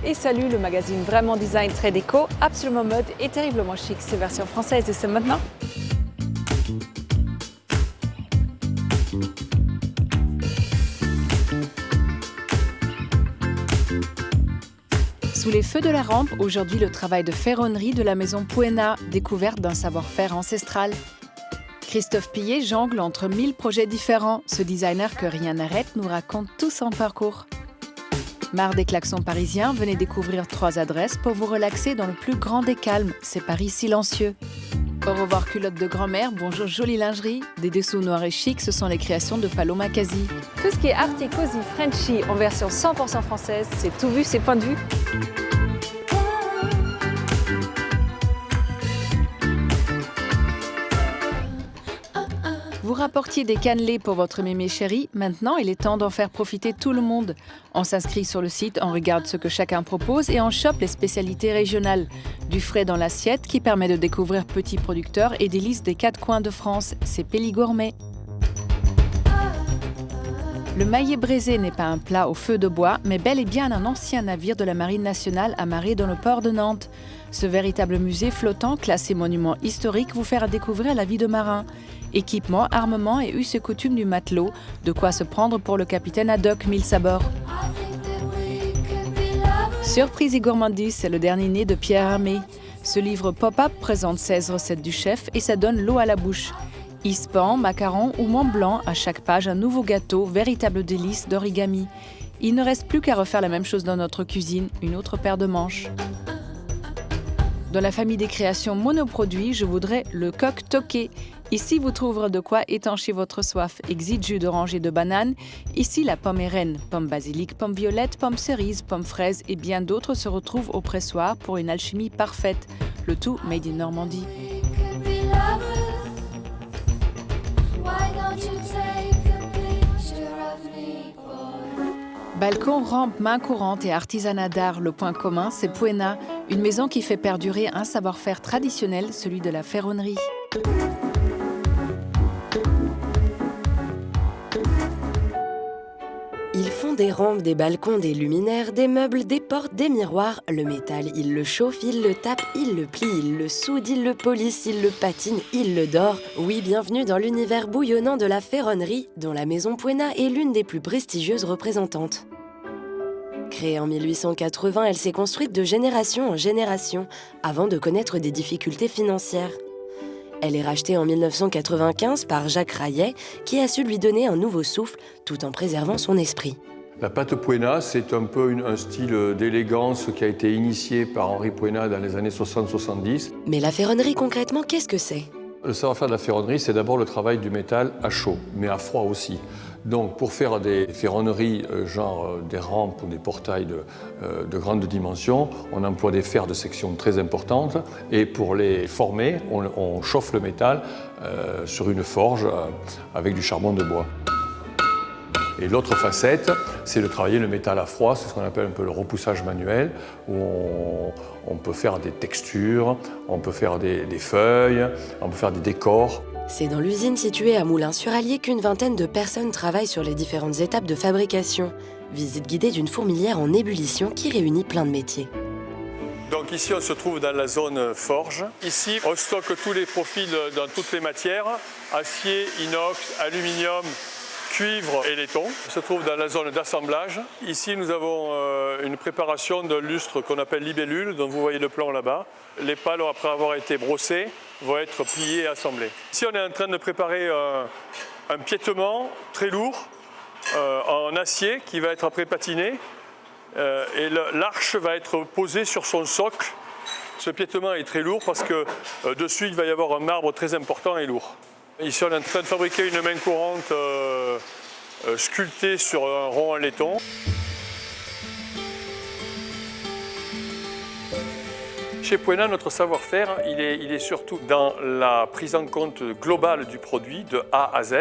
et Salut, le magazine vraiment design, très déco, absolument mode et terriblement chic. C'est version française et c'est maintenant. Sous les feux de la rampe, aujourd'hui le travail de ferronnerie de la maison Puena, découverte d'un savoir-faire ancestral. Christophe Pillet jongle entre 1000 projets différents. Ce designer que rien n'arrête nous raconte tout son parcours. Marre des klaxons parisiens, venez découvrir 3 adresses pour vous relaxer dans le plus grand des calmes, c'est Paris silencieux. Au revoir culotte de grand-mère, bonjour jolie lingerie. Des dessous noirs et chics, ce sont les créations de Paloma Kasi. Tout ce qui est arty, cozy, Frenchy en version 100% française, c'est tout vu, c'est point de vue. Vous rapportiez des cannelés pour votre mémé chérie, maintenant il est temps d'en faire profiter tout le monde. On s'inscrit sur le site, on regarde ce que chacun propose et on chope les spécialités régionales. Du frais dans l'assiette qui permet de découvrir petits producteurs et délices des 4 coins de France, c'est Péli Gourmet. Le maillet braisé n'est pas un plat au feu de bois, mais bel et bien un ancien navire de la Marine nationale amarré dans le port de Nantes. Ce véritable musée flottant, classé monument historique, vous fera découvrir la vie de marin. Équipement, armement et us et coutumes du matelot, de quoi se prendre pour le capitaine Haddock mille sabords. Surprise et gourmandise, c'est le dernier né de Pierre Hermé. Ce livre pop-up présente 16 recettes du chef et ça donne l'eau à la bouche. Ispan, macarons ou Mont Blanc, à chaque page un nouveau gâteau, véritable délice d'origami. Il ne reste plus qu'à refaire la même chose dans notre cuisine, une autre paire de manches. Dans la famille des créations monoproduits, je voudrais le coq toqué. Ici, vous trouverez de quoi étancher votre soif. Exit jus d'orange et de banane. Ici, la pomme est reine. Pomme basilic, pomme violette, pomme cerise, pomme fraise et bien d'autres se retrouvent au pressoir pour une alchimie parfaite. Le tout made in Normandie. Balcon, rampe, main courante et artisanat d'art, le point commun, c'est Puena, une maison qui fait perdurer un savoir-faire traditionnel, celui de la ferronnerie. Ils font des rampes, des balcons, des luminaires, des meubles, des portes, des miroirs. Le métal, ils le chauffent, ils le tapent, ils le plient, ils le soudent, ils le polissent, ils le patinent, ils le dorent. Oui, bienvenue dans l'univers bouillonnant de la ferronnerie, dont la maison Puena est l'une des plus prestigieuses représentantes. Créée en 1880, elle s'est construite de génération en génération, avant de connaître des difficultés financières. Elle est rachetée en 1995 par Jacques Rayet, qui a su lui donner un nouveau souffle, tout en préservant son esprit. La pâte Puena, c'est un peu un style d'élégance qui a été initié par Henri Puena dans les années 60-70. Mais la ferronnerie, concrètement, qu'est-ce que c'est ? Le savoir-faire de la ferronnerie, c'est d'abord le travail du métal à chaud, mais à froid aussi. Donc pour faire des ferronneries, genre des rampes ou des portails de grande dimension, on emploie des fers de section très importantes et pour les former, on chauffe le métal sur une forge avec du charbon de bois. Et l'autre facette, c'est de travailler le métal à froid, c'est ce qu'on appelle un peu le repoussage manuel, où on peut faire des textures, on peut faire des feuilles, on peut faire des décors. C'est dans l'usine située à Moulins-sur-Allier qu'une vingtaine de personnes travaillent sur les différentes étapes de fabrication. Visite guidée d'une fourmilière en ébullition qui réunit plein de métiers. Donc ici, on se trouve dans la zone forge. Ici, on stocke tous les profils dans toutes les matières, acier, inox, aluminium, cuivre et laiton. On se trouve dans la zone d'assemblage. Ici, nous avons une préparation d'un lustre qu'on appelle libellule, dont vous voyez le plan là-bas. Les pales, après avoir été brossées, vont être pliées et assemblées. Ici, on est en train de préparer un piétement très lourd en acier qui va être après patiné. Et l'arche va être posée sur son socle. Ce piétement est très lourd parce que dessus, il va y avoir un marbre très important et lourd. Ici, on est en train de fabriquer une main courante sculptée sur un rond en laiton. Chez Puena, notre savoir-faire, il est surtout dans la prise en compte globale du produit, de A à Z,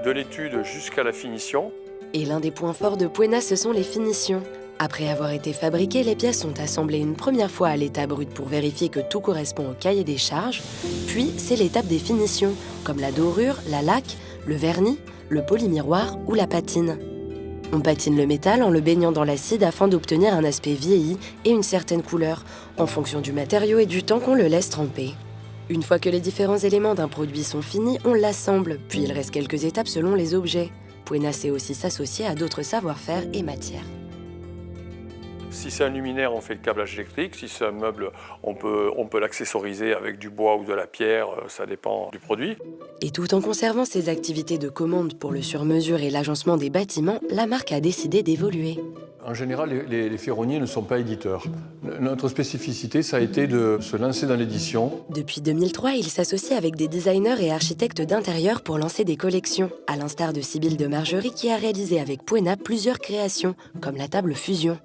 de l'étude jusqu'à la finition. Et l'un des points forts de Puena, ce sont les finitions. Après avoir été fabriquées, les pièces sont assemblées une première fois à l'état brut pour vérifier que tout correspond au cahier des charges. Puis, c'est l'étape des finitions, comme la dorure, la laque, le vernis, le polymiroir ou la patine. On patine le métal en le baignant dans l'acide afin d'obtenir un aspect vieilli et une certaine couleur, en fonction du matériau et du temps qu'on le laisse tremper. Une fois que les différents éléments d'un produit sont finis, on l'assemble, puis il reste quelques étapes selon les objets. Puena sait aussi s'associer à d'autres savoir-faire et matières. Si c'est un luminaire, on fait le câblage électrique. Si c'est un meuble, on peut l'accessoriser avec du bois ou de la pierre, ça dépend du produit. Et tout en conservant ses activités de commande pour le sur-mesure et l'agencement des bâtiments, la marque a décidé d'évoluer. En général, les ferronniers ne sont pas éditeurs. Notre spécificité, ça a été de se lancer dans l'édition. Depuis 2003, il s'associe avec des designers et architectes d'intérieur pour lancer des collections, à l'instar de Sybille de Margerie qui a réalisé avec Puena plusieurs créations, comme la table Fusion.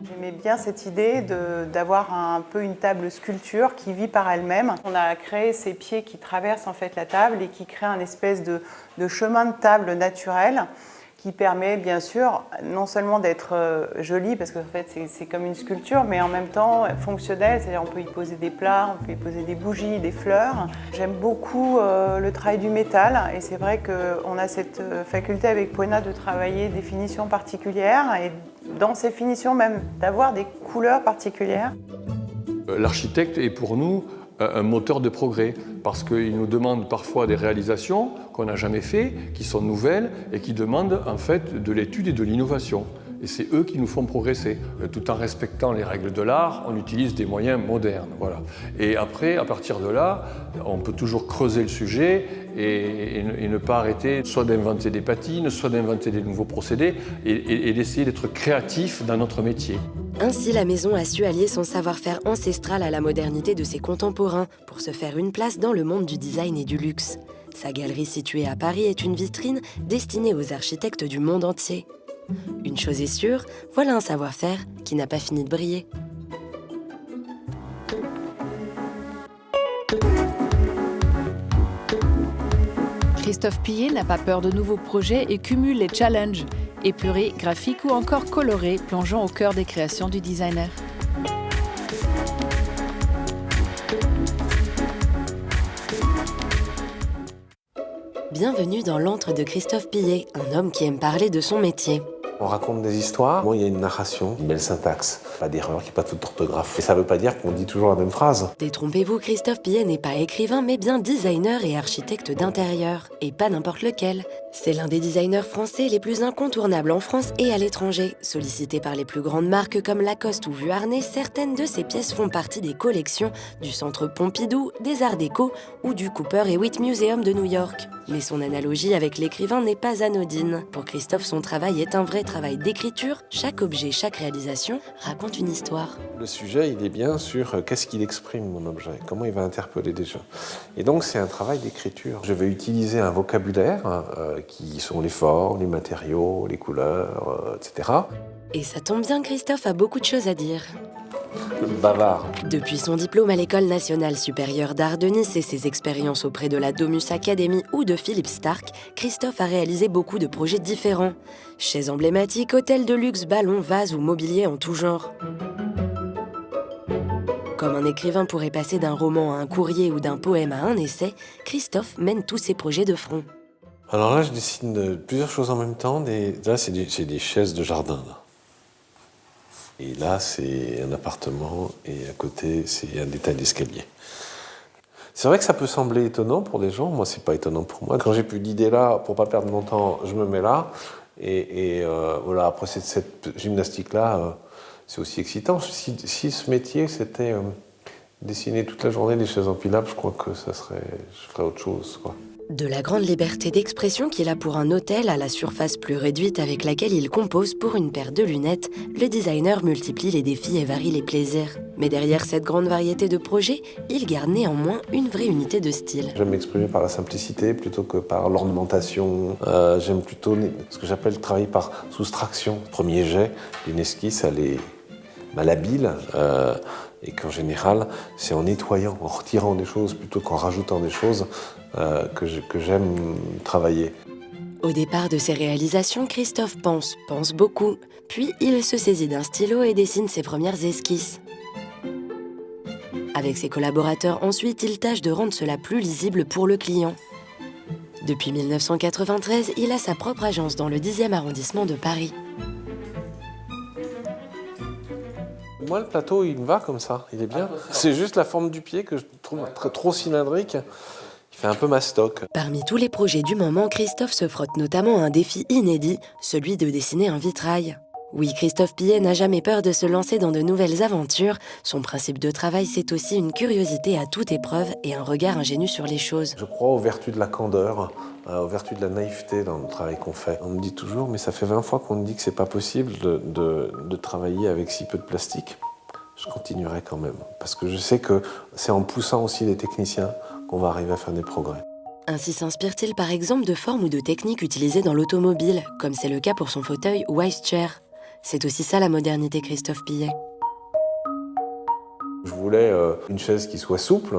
J'aimais bien cette idée d'avoir un peu une table sculpture qui vit par elle-même. On a créé ces pieds qui traversent en fait la table et qui créent un espèce de chemin de table naturel qui permet bien sûr non seulement d'être joli parce qu'en fait c'est comme une sculpture, mais en même temps fonctionnel, c'est-à-dire on peut y poser des plats, on peut y poser des bougies, des fleurs. J'aime beaucoup le travail du métal et c'est vrai qu'on a cette faculté avec Puena de travailler des finitions particulières et dans ces finitions même d'avoir des couleurs particulières. L'architecte est pour nous un moteur de progrès parce qu'il nous demande parfois des réalisations qu'on n'a jamais fait, qui sont nouvelles et qui demandent en fait de l'étude et de l'innovation. Et c'est eux qui nous font progresser. Tout en respectant les règles de l'art, on utilise des moyens modernes. Voilà. Et après, à partir de là, on peut toujours creuser le sujet et ne pas arrêter soit d'inventer des patines, soit d'inventer des nouveaux procédés et d'essayer d'être créatif dans notre métier. Ainsi, la maison a su allier son savoir-faire ancestral à la modernité de ses contemporains pour se faire une place dans le monde du design et du luxe. Sa galerie située à Paris est une vitrine destinée aux architectes du monde entier. Une chose est sûre, voilà un savoir-faire qui n'a pas fini de briller. Christophe Pillet n'a pas peur de nouveaux projets et cumule les challenges, épurés, graphiques ou encore colorés, plongeant au cœur des créations du designer. Bienvenue dans l'antre de Christophe Pillet, un homme qui aime parler de son métier. On raconte des histoires, bon, il y a une narration, une belle syntaxe, pas d'erreur, qu'il n'y ait pas toute d'orthographe. Et ça ne veut pas dire qu'on dit toujours la même phrase. Détrompez-vous, Christophe Pillet n'est pas écrivain, mais bien designer et architecte d'intérieur. Et pas n'importe lequel. C'est l'un des designers français les plus incontournables en France et à l'étranger. Sollicité par les plus grandes marques comme Lacoste ou Vuarnet, certaines de ses pièces font partie des collections du Centre Pompidou, des Arts Déco ou du Cooper Hewitt Museum de New York. Mais son analogie avec l'écrivain n'est pas anodine. Pour Christophe, son travail est un vrai travail d'écriture. Chaque objet, chaque réalisation raconte une histoire. Le sujet, il est bien sur qu'est-ce qu'il exprime, mon objet, comment il va interpeller des gens. Et donc, c'est un travail d'écriture. Je vais utiliser un vocabulaire qui sont les formes, les matériaux, les couleurs, etc. Et ça tombe bien, Christophe a beaucoup de choses à dire. Bavard. Depuis son diplôme à l'École nationale supérieure d'art de Nice et ses expériences auprès de la Domus Academy ou de Philippe Stark, Christophe a réalisé beaucoup de projets différents. Chaises emblématiques, hôtels de luxe, ballons, vases ou mobilier en tout genre. Comme un écrivain pourrait passer d'un roman à un courrier ou d'un poème à un essai, Christophe mène tous ses projets de front. Alors là, je dessine plusieurs choses en même temps. Là, c'est des chaises de jardin. Là. Et là, c'est un appartement et à côté, c'est un détail d'escalier. C'est vrai que ça peut sembler étonnant pour des gens. Moi, c'est pas étonnant pour moi. Quand j'ai plus d'idées là, pour pas perdre mon temps, je me mets là. Et voilà, après cette gymnastique-là, c'est aussi excitant. Si ce métier, c'était dessiner toute la journée des chaises empilables, je crois que je ferais autre chose, quoi. De la grande liberté d'expression qu'il a pour un hôtel à la surface plus réduite avec laquelle il compose pour une paire de lunettes, le designer multiplie les défis et varie les plaisirs. Mais derrière cette grande variété de projets, il garde néanmoins une vraie unité de style. J'aime m'exprimer par la simplicité plutôt que par l'ornementation. J'aime plutôt ce que j'appelle travailler par soustraction. Premier jet d'une esquisse, elle est malhabile. Et qu'en général, c'est en nettoyant, en retirant des choses plutôt qu'en rajoutant des choses que j'aime travailler. Au départ de ses réalisations, Christophe pense beaucoup. Puis il se saisit d'un stylo et dessine ses premières esquisses. Avec ses collaborateurs, ensuite, il tâche de rendre cela plus lisible pour le client. Depuis 1993, il a sa propre agence dans le 10e arrondissement de Paris. Moi, le plateau, il me va comme ça, il est bien. C'est juste la forme du pied que je trouve trop cylindrique. Il fait un peu mastoc. Parmi tous les projets du moment, Christophe se frotte notamment à un défi inédit, celui de dessiner un vitrail. Oui, Christophe Pillet n'a jamais peur de se lancer dans de nouvelles aventures. Son principe de travail, c'est aussi une curiosité à toute épreuve et un regard ingénu sur les choses. Je crois aux vertus de la candeur, aux vertus de la naïveté dans le travail qu'on fait. On me dit toujours, mais ça fait 20 fois qu'on me dit que c'est pas possible de travailler avec si peu de plastique. Je continuerai quand même, parce que je sais que c'est en poussant aussi les techniciens qu'on va arriver à faire des progrès. Ainsi s'inspire-t-il par exemple de formes ou de techniques utilisées dans l'automobile, comme c'est le cas pour son fauteuil Wise Chair. C'est aussi ça la modernité Christophe Pillet. Je voulais une chaise qui soit souple,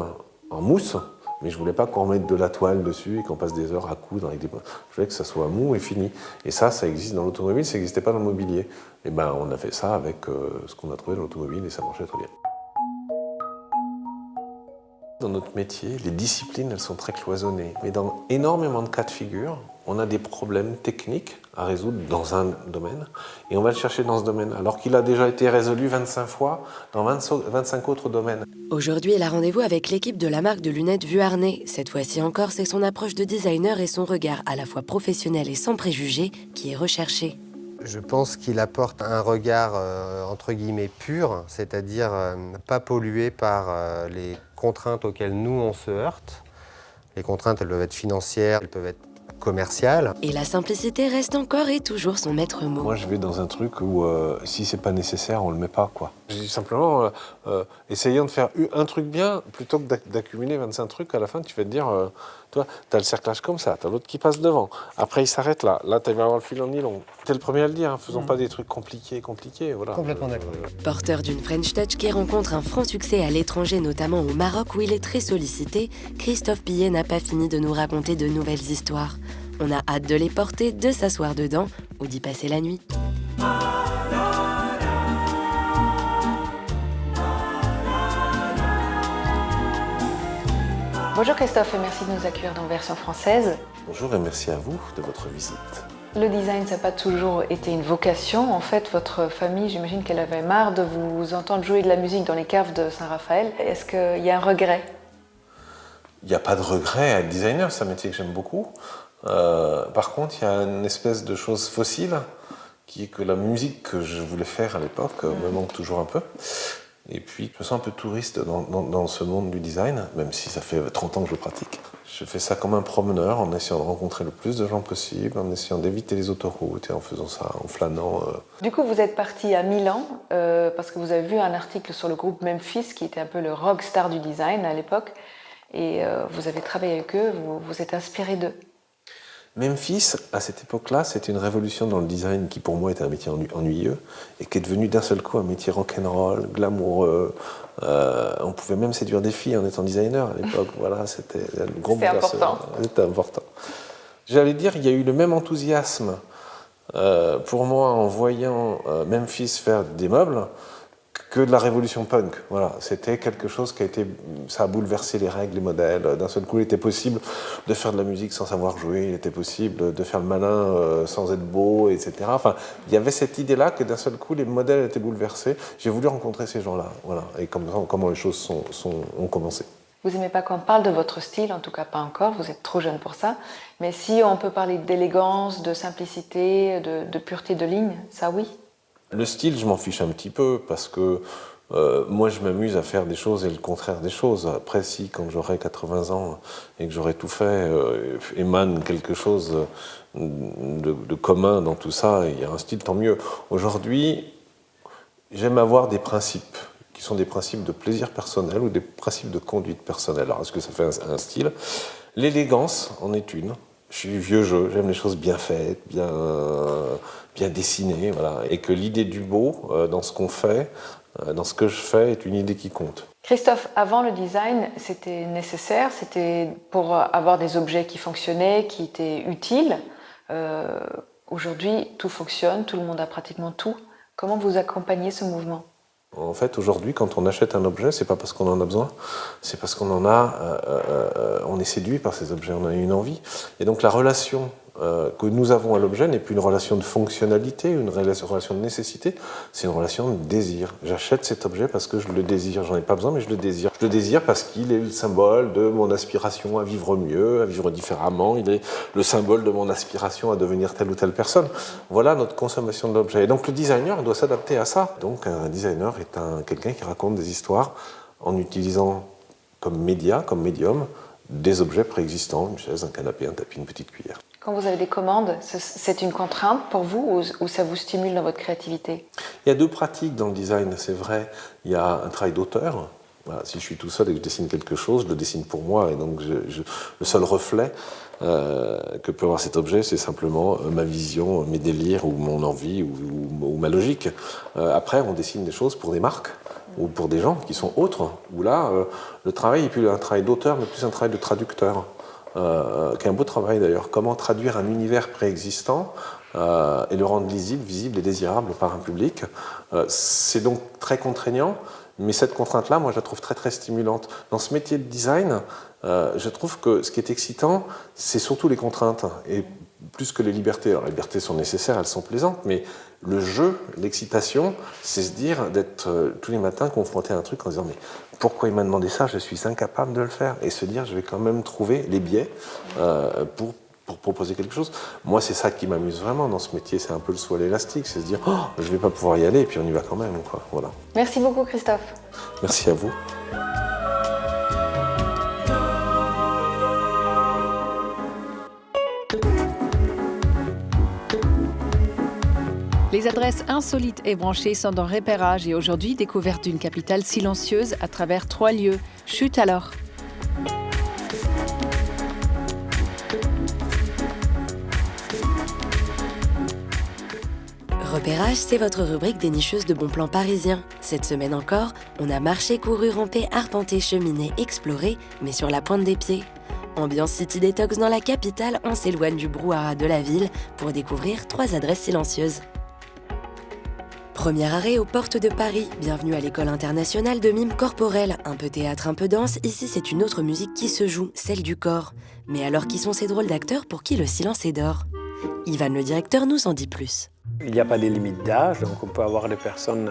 en mousse, mais je voulais pas qu'on mette de la toile dessus et qu'on passe des heures à coudre avec des... Je voulais que ça soit mou et fini. Et ça existe dans l'automobile, ça n'existait pas dans le mobilier. Et ben on a fait ça avec ce qu'on a trouvé dans l'automobile et ça marchait très bien. Dans notre métier, les disciplines, elles sont très cloisonnées. Mais dans énormément de cas de figure, on a des problèmes techniques à résoudre dans un domaine et on va le chercher dans ce domaine, alors qu'il a déjà été résolu 25 fois dans 25 autres domaines. Aujourd'hui, il a rendez-vous avec l'équipe de la marque de lunettes Vuarnet. Cette fois-ci encore, c'est son approche de designer et son regard à la fois professionnel et sans préjugés qui est recherché. Je pense qu'il apporte un regard entre guillemets pur, c'est-à-dire pas pollué par les contraintes auxquelles nous on se heurte. Les contraintes, elles peuvent être financières, elles peuvent être commerciales. Et la simplicité reste encore et toujours son maître mot. Moi, je vais dans un truc où si c'est pas nécessaire, on le met pas, quoi. Je dis simplement, essayons de faire un truc bien plutôt que d'accumuler 25 trucs. À la fin, tu vas te dire, toi, t'as le cerclage comme ça, t'as l'autre qui passe devant. Après, il s'arrête là. Là, tu vas avoir le fil en nylon. T'es le premier à le dire, hein, faisons pas des trucs compliqués, voilà. Complètement d'accord. Porteur d'une French Touch qui rencontre un franc succès à l'étranger, notamment au Maroc où il est très sollicité, Christophe Pillet n'a pas fini de nous raconter de nouvelles histoires. On a hâte de les porter, de s'asseoir dedans ou d'y passer la nuit. Bonjour Christophe et merci de nous accueillir dans Version Française. Bonjour et merci à vous de votre visite. Le design, ça n'a pas toujours été une vocation. En fait, votre famille, j'imagine qu'elle avait marre de vous entendre jouer de la musique dans les caves de Saint-Raphaël. Est-ce qu'il y a un regret? Il n'y a pas de regret à être designer, c'est un métier que j'aime beaucoup. Par contre, il y a une espèce de chose fossile qui est que la musique que je voulais faire à l'époque me manque toujours un peu. Et puis, je me sens un peu touriste dans ce monde du design, même si ça fait 30 ans que je pratique. Je fais ça comme un promeneur, en essayant de rencontrer le plus de gens possible, en essayant d'éviter les autoroutes et en faisant ça, en flânant. Du coup, vous êtes parti à Milan parce que vous avez vu un article sur le groupe Memphis, qui était un peu le rockstar du design à l'époque. Et vous avez travaillé avec eux, vous êtes inspiré d'eux. Memphis, à cette époque-là, c'était une révolution dans le design qui, pour moi, était un métier ennuyeux et qui est devenu d'un seul coup un métier rock'n'roll, glamoureux. On pouvait même séduire des filles en étant designer à l'époque. Voilà, c'était un gros important. C'était important. J'allais dire, il y a eu le même enthousiasme pour moi en voyant Memphis faire des meubles que de la révolution punk. Voilà, c'était quelque chose qui ça a bouleversé les règles, les modèles. D'un seul coup, il était possible de faire de la musique sans savoir jouer, il était possible de faire le malin sans être beau, etc. Enfin, il y avait cette idée-là que d'un seul coup, les modèles étaient bouleversés. J'ai voulu rencontrer ces gens-là, voilà, et comment les choses ont commencé. Vous n'aimez pas qu'on parle de votre style, en tout cas pas encore, vous êtes trop jeune pour ça. Mais si on peut parler d'élégance, de simplicité, de pureté de ligne, ça oui. Le style, je m'en fiche un petit peu parce que moi, je m'amuse à faire des choses et le contraire des choses. Après, si, quand j'aurai 80 ans et que j'aurai tout fait, émane quelque chose de commun dans tout ça, il y a un style, tant mieux. Aujourd'hui, j'aime avoir des principes qui sont des principes de plaisir personnel ou des principes de conduite personnelle. Alors, est-ce que ça fait un style? L'élégance en est une. Je suis vieux jeu, j'aime les choses bien faites, bien dessinées, voilà. Et que l'idée du beau dans ce qu'on fait, dans ce que je fais, est une idée qui compte. Christophe, avant le design, c'était nécessaire, c'était pour avoir des objets qui fonctionnaient, qui étaient utiles. Aujourd'hui, tout fonctionne, tout le monde a pratiquement tout. Comment vous accompagnez ce mouvement? En fait, aujourd'hui, quand on achète un objet, c'est pas parce qu'on en a besoin, c'est parce qu'on on est séduit par ces objets, on a une envie. Et donc la relation que nous avons à l'objet n'est plus une relation de fonctionnalité, une relation de nécessité, c'est une relation de désir. J'achète cet objet parce que je le désire, j'en ai pas besoin, mais je le désire. Je le désire parce qu'il est le symbole de mon aspiration à vivre mieux, à vivre différemment, il est le symbole de mon aspiration à devenir telle ou telle personne. Voilà notre consommation de l'objet. Et donc le designer doit s'adapter à ça. Donc un designer est quelqu'un qui raconte des histoires en utilisant comme média, comme médium, des objets préexistants, une chaise, un canapé, un tapis, une petite cuillère. Quand vous avez des commandes, c'est une contrainte pour vous ou ça vous stimule dans votre créativité? Il y a deux pratiques dans le design, c'est vrai. Il y a un travail d'auteur. Voilà, si je suis tout seul et que je dessine quelque chose, je le dessine pour moi. Et donc le seul reflet que peut avoir cet objet, c'est simplement ma vision, mes délires ou mon envie ou ma logique. Après, on dessine des choses pour des marques ou pour des gens qui sont autres. Où là, le travail n'est plus un travail d'auteur, mais plus un travail de traducteur. Qui est un beau travail d'ailleurs. Comment traduire un univers préexistant et le rendre lisible, visible et désirable par un public. C'est donc très contraignant, mais cette contrainte-là, moi, je la trouve très très stimulante. Dans ce métier de design, je trouve que ce qui est excitant, c'est surtout les contraintes, et plus que les libertés. Alors les libertés sont nécessaires, elles sont plaisantes, mais le jeu, l'excitation, c'est se dire d'être tous les matins confronté à un truc en se disant mais pourquoi il m'a demandé ça, je suis incapable de le faire, et se dire je vais quand même trouver les biais pour proposer quelque chose. Moi, c'est ça qui m'amuse vraiment dans ce métier, c'est un peu le saut à l'élastique, c'est se dire oh, je vais pas pouvoir y aller, et puis on y va quand même, quoi. Voilà. Merci beaucoup, Christophe. Merci à vous. Les adresses insolites et branchées sont en repérage et aujourd'hui découverte d'une capitale silencieuse à travers 3 lieux. Chut alors! Repérage, c'est votre rubrique des nicheuses de bons plans parisiens. Cette semaine encore, on a marché, couru, rampé, arpenté, cheminé, exploré, mais sur la pointe des pieds. Ambiance City Detox dans la capitale, on s'éloigne du brouhaha de la ville pour découvrir 3 adresses silencieuses. Premier arrêt aux portes de Paris. Bienvenue à l'école internationale de mime corporel. Un peu théâtre, un peu danse, ici c'est une autre musique qui se joue, celle du corps. Mais alors qui sont ces drôles d'acteurs pour qui le silence est d'or? Ivan, le directeur, nous en dit plus. Il n'y a pas de limite d'âge, donc on peut avoir des personnes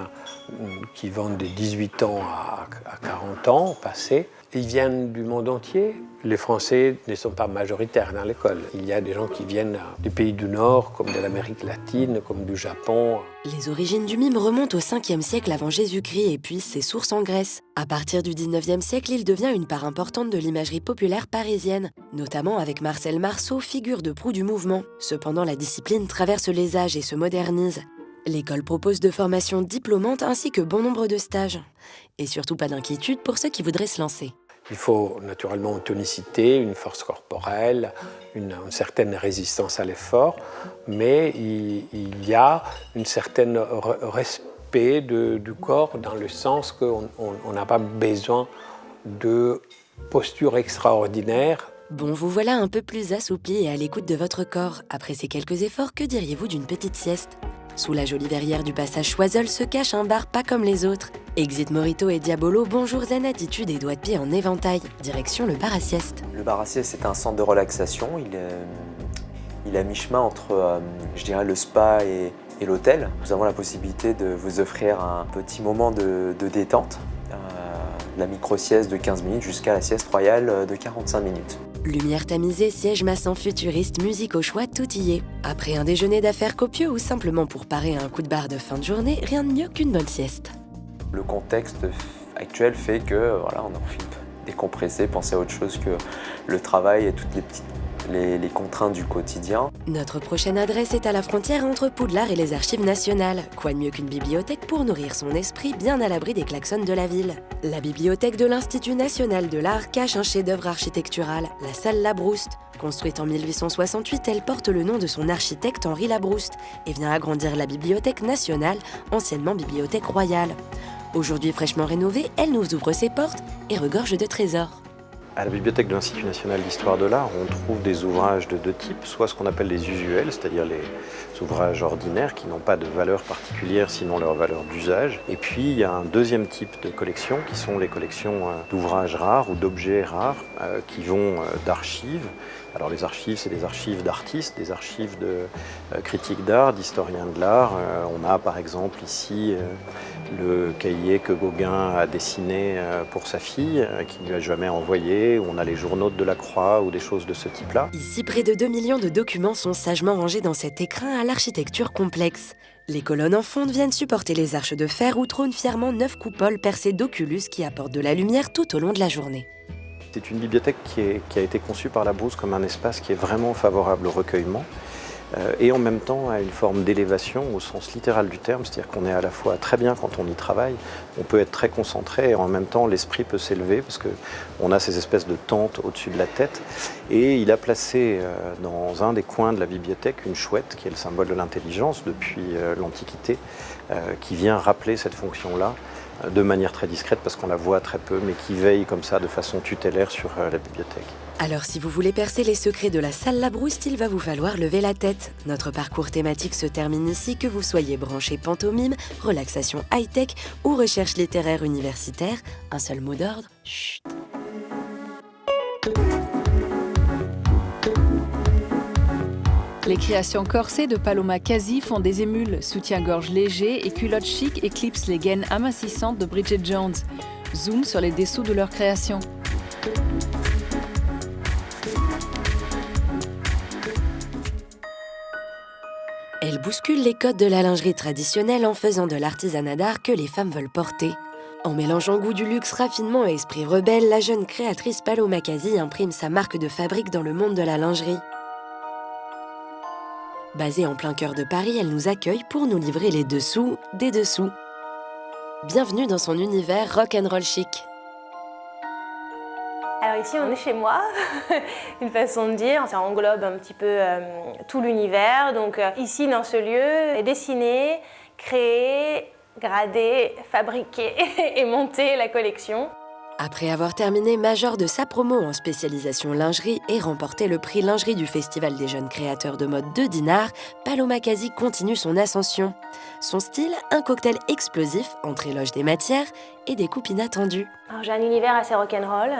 qui vont de 18 ans à 40 ans passés. Ils viennent du monde entier. Les Français ne sont pas majoritaires dans l'école. Il y a des gens qui viennent des pays du Nord, comme de l'Amérique latine, comme du Japon. Les origines du mime remontent au 5e siècle avant Jésus-Christ et puisent ses sources en Grèce. À partir du 19e siècle, il devient une part importante de l'imagerie populaire parisienne, notamment avec Marcel Marceau, figure de proue du mouvement. Cependant, la discipline traverse les âges et se modernise. L'école propose de formations diplômantes ainsi que bon nombre de stages. Et surtout pas d'inquiétude pour ceux qui voudraient se lancer. Il faut naturellement une tonicité, une force corporelle, une certaine résistance à l'effort, mais il y a un certain respect du corps dans le sens qu'on n'a pas besoin de posture extraordinaire. Bon, vous voilà un peu plus assoupli et à l'écoute de votre corps. Après ces quelques efforts, que diriez-vous d'une petite sieste ? Sous la jolie verrière du passage Choiseul se cache un bar pas comme les autres. Exit Morito et Diabolo, bonjour zen attitude et doigts de pied en éventail. Direction le bar à sieste. Le bar à sieste, c'est un centre de relaxation. Il est à mi-chemin entre, je dirais, le spa et l'hôtel. Nous avons la possibilité de vous offrir un petit moment de détente. La micro-sieste de 15 minutes jusqu'à la sieste royale de 45 minutes. Lumière tamisée, siège massant futuriste, musique au choix, tout y est. Après un déjeuner d'affaires copieux ou simplement pour parer à un coup de barre de fin de journée, rien de mieux qu'une bonne sieste. Le contexte actuel fait que voilà, on a envie de décompresser, penser à autre chose que le travail et toutes les contraintes du quotidien. Notre prochaine adresse est à la frontière entre Poudlard et les Archives nationales. Quoi de mieux qu'une bibliothèque pour nourrir son esprit bien à l'abri des klaxons de la ville. La bibliothèque de l'Institut national de l'art cache un chef-d'œuvre architectural, la salle Labrouste. Construite en 1868, elle porte le nom de son architecte Henri Labrouste et vient agrandir la bibliothèque nationale, anciennement bibliothèque royale. Aujourd'hui fraîchement rénovée, elle nous ouvre ses portes et regorge de trésors. À la bibliothèque de l'Institut national d'histoire de l'art, on trouve des ouvrages de deux types, soit ce qu'on appelle les usuels, c'est-à-dire les ouvrages ordinaires qui n'ont pas de valeur particulière sinon leur valeur d'usage. Et puis il y a un deuxième type de collection qui sont les collections d'ouvrages rares ou d'objets rares qui vont d'archives. Alors les archives, c'est des archives d'artistes, des archives de critiques d'art, d'historiens de l'art. On a par exemple ici le cahier que Gauguin a dessiné pour sa fille, qu'il ne lui a jamais envoyé. On a les journaux de Delacroix ou des choses de ce type-là. Ici, près de 2 millions de documents sont sagement rangés dans cet écrin à l'architecture complexe. Les colonnes en fonte viennent supporter les arches de fer où trônent fièrement 9 coupoles percées d'oculus qui apportent de la lumière tout au long de la journée. C'est une bibliothèque qui a été conçue par la Brousse comme un espace qui est vraiment favorable au recueillement et en même temps à une forme d'élévation au sens littéral du terme, c'est-à-dire qu'on est à la fois très bien quand on y travaille, on peut être très concentré et en même temps l'esprit peut s'élever parce qu'on a ces espèces de tentes au-dessus de la tête. Et il a placé dans un des coins de la bibliothèque une chouette qui est le symbole de l'intelligence depuis l'Antiquité, qui vient rappeler cette fonction-là de manière très discrète parce qu'on la voit très peu, mais qui veille comme ça de façon tutélaire sur la bibliothèque. Alors si vous voulez percer les secrets de la salle Labrouste, il va vous falloir lever la tête. Notre parcours thématique se termine ici, que vous soyez branché pantomime, relaxation high-tech ou recherche littéraire universitaire. Un seul mot d'ordre, chut. Les créations corsées de Paloma Kasi font des émules, soutien-gorge léger et culottes chic éclipsent les gaines amincissantes de Bridget Jones. Zoom sur les dessous de leur création. Elle bouscule les codes de la lingerie traditionnelle en faisant de l'artisanat d'art que les femmes veulent porter. En mélangeant goût du luxe, raffinement et esprit rebelle, la jeune créatrice Paloma Kasi imprime sa marque de fabrique dans le monde de la lingerie. Basée en plein cœur de Paris, elle nous accueille pour nous livrer les dessous des dessous. Bienvenue dans son univers rock'n'roll chic. Alors ici, on est chez moi, une façon de dire. Ça englobe un petit peu tout l'univers. Donc ici, dans ce lieu, est dessiné, créé, gradé, fabriqué et monté la collection. Après avoir terminé major de sa promo en spécialisation lingerie et remporté le prix lingerie du Festival des jeunes créateurs de mode de Dinard, Paloma Kasi continue son ascension. Son style, un cocktail explosif entre éloge des matières et des coupes inattendues. J'ai un univers assez rock'n'roll,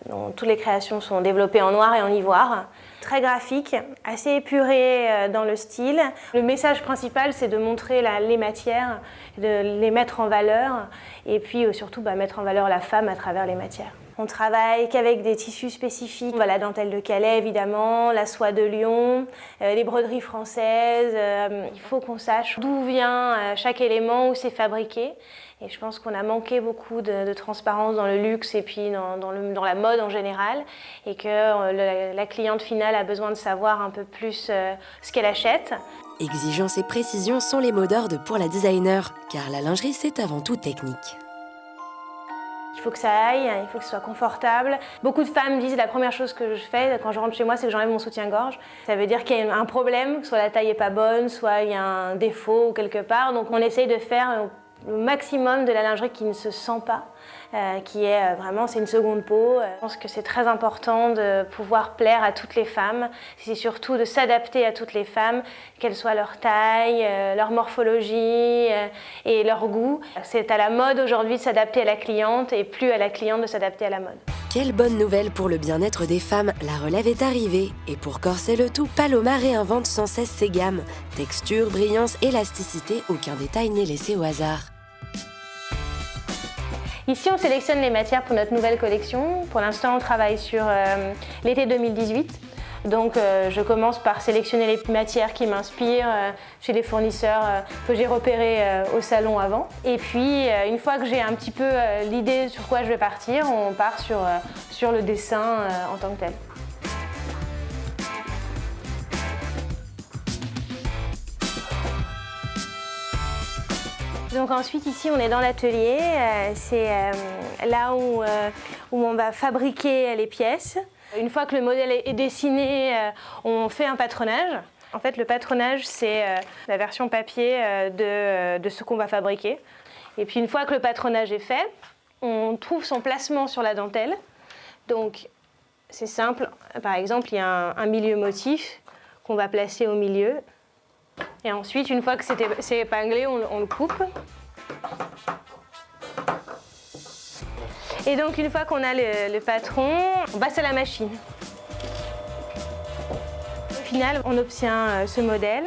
dont toutes les créations sont développées en noir et en ivoire. Très graphique, assez épuré dans le style. Le message principal, c'est de montrer les matières, de les mettre en valeur, et puis surtout mettre en valeur la femme à travers les matières. On travaille qu'avec des tissus spécifiques, la dentelle de Calais évidemment, la soie de Lyon, les broderies françaises. Il faut qu'on sache d'où vient chaque élément, où c'est fabriqué. Et je pense qu'on a manqué beaucoup de transparence dans le luxe et puis dans la mode en général. Et que la cliente finale a besoin de savoir un peu plus ce qu'elle achète. Exigence et précision sont les mots d'ordre pour la designer, car la lingerie c'est avant tout technique. Il faut que ça aille, il faut que ce soit confortable. Beaucoup de femmes disent la première chose que je fais quand je rentre chez moi, c'est que j'enlève mon soutien-gorge. Ça veut dire qu'il y a un problème, soit la taille n'est pas bonne, soit il y a un défaut quelque part. Donc on essaye de faire le maximum de la lingerie qui ne se sent pas, qui est vraiment, c'est une seconde peau. Je pense que c'est très important de pouvoir plaire à toutes les femmes. C'est surtout de s'adapter à toutes les femmes, qu'elles soient leur taille, leur morphologie et leur goût. C'est à la mode aujourd'hui de s'adapter à la cliente et plus à la cliente de s'adapter à la mode. Quelle bonne nouvelle pour le bien-être des femmes, la relève est arrivée. Et pour corser le tout, Paloma réinvente sans cesse ses gammes. Texture, brillance, élasticité, aucun détail n'est laissé au hasard. Ici, on sélectionne les matières pour notre nouvelle collection. Pour l'instant, on travaille sur l'été 2018. Donc, je commence par sélectionner les matières qui m'inspirent chez les fournisseurs que j'ai repérés au salon avant. Et puis, une fois que j'ai un petit peu l'idée sur quoi je vais partir, on part sur le dessin en tant que tel. Donc ensuite ici on est dans l'atelier, c'est là où on va fabriquer les pièces. Une fois que le modèle est dessiné, on fait un patronage. En fait le patronage c'est la version papier de ce qu'on va fabriquer. Et puis une fois que le patronage est fait, on trouve son placement sur la dentelle. Donc c'est simple, par exemple il y a un milieu motif qu'on va placer au milieu. Et ensuite, une fois que c'est épinglé, on le coupe. Et donc une fois qu'on a le patron, on passe à la machine. Au final, on obtient ce modèle.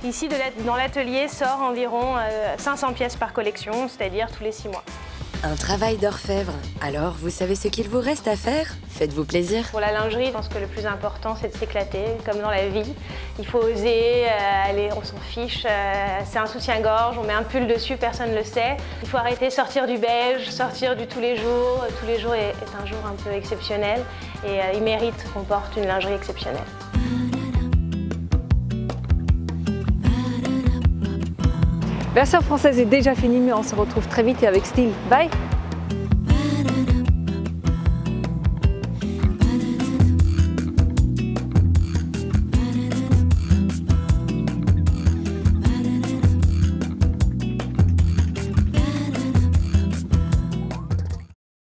Ici, dans l'atelier, sort environ 500 pièces par collection, c'est-à-dire tous les 6 mois. Un travail d'orfèvre. Alors, vous savez ce qu'il vous reste à faire? Faites-vous plaisir. Pour la lingerie, je pense que le plus important, c'est de s'éclater, comme dans la vie. Il faut oser, aller, on s'en fiche. C'est un soutien-gorge, on met un pull dessus, personne ne le sait. Il faut arrêter de sortir du beige, sortir du tous les jours. Tous les jours est un jour un peu exceptionnel et il mérite qu'on porte une lingerie exceptionnelle. Version française est déjà finie, mais on se retrouve très vite et avec style. Bye!